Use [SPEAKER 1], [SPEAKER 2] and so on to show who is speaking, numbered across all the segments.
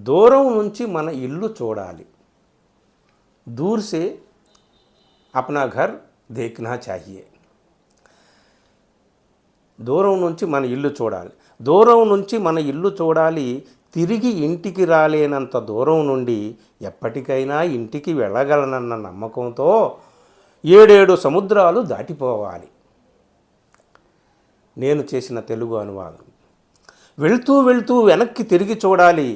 [SPEAKER 1] దూరం నుంచి మన ఇల్లు చూడాలి. दूर से अपना घर देखना चाहिए. దూరం నుంచి మన ఇల్లు చూడాలి. దూరం నుంచి మన ఇల్లు చూడాలి. తిరిగి ఇంటికి రాలేనంత దూరం నుండి ఎప్పటికైనా ఇంటికి వెళ్ళగలనన్న నమ్మకంతో 7 సముద్రాలు దాటిపోవాలి. నేను చేసిన తెలుగు అనువాదం. వెళ్తూ వెళ్తూ వెనక్కి తిరిగి చూడాలి.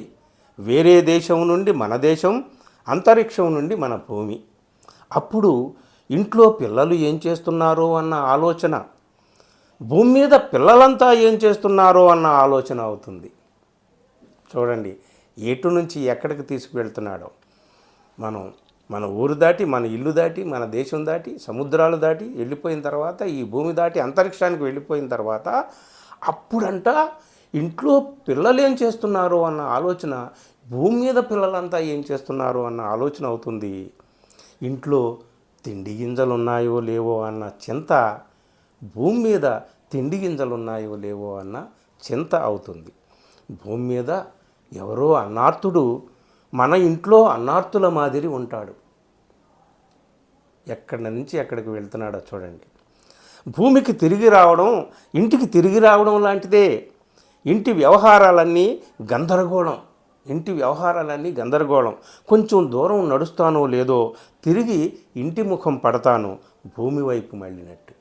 [SPEAKER 1] వేరే దేశం నుండి మన దేశం, అంతరిక్షం నుండి మన భూమి. అప్పుడు ఇంట్లో పిల్లలు ఏం చేస్తున్నారో అన్న ఆలోచన, భూమి మీద పిల్లలంతా ఏం చేస్తున్నారో అన్న ఆలోచన అవుతుంది. చూడండి ఎటు నుంచి ఎక్కడికి తీసుకువెళ్తున్నాడో. మన ఊరు దాటి, మన ఇల్లు దాటి, మన దేశం దాటి, సముద్రాలు దాటి వెళ్ళిపోయిన తర్వాత, ఈ భూమి దాటి అంతరిక్షానికి వెళ్ళిపోయిన తర్వాత అప్పుడంట ఇంట్లో పిల్లలు ఏం చేస్తున్నారో అన్న ఆలోచన, భూమి మీద పిల్లలంతా ఏం చేస్తున్నారో అన్న ఆలోచన అవుతుంది. ఇంట్లో తిండి గింజలు ఉన్నాయో లేవో అన్న చింత, భూమి మీద తిండి గింజలు ఉన్నాయో లేవో అన్న చింత అవుతుంది. భూమి మీద ఎవరో అన్నార్తుడు మన ఇంట్లో అన్నార్తుల మాదిరి ఉంటాడు. ఎక్కడి నుంచి ఎక్కడికి వెళ్తున్నాడో చూడండి. భూమికి తిరిగి రావడం ఇంటికి తిరిగి రావడం లాంటిదే. ఇంటి వ్యవహారాలన్నీ గందరగోళం. కొంచెం దూరం నడుస్తానో లేదో తిరిగి ఇంటి ముఖం పడతాను భూమి వైపు మళ్ళినట్టు.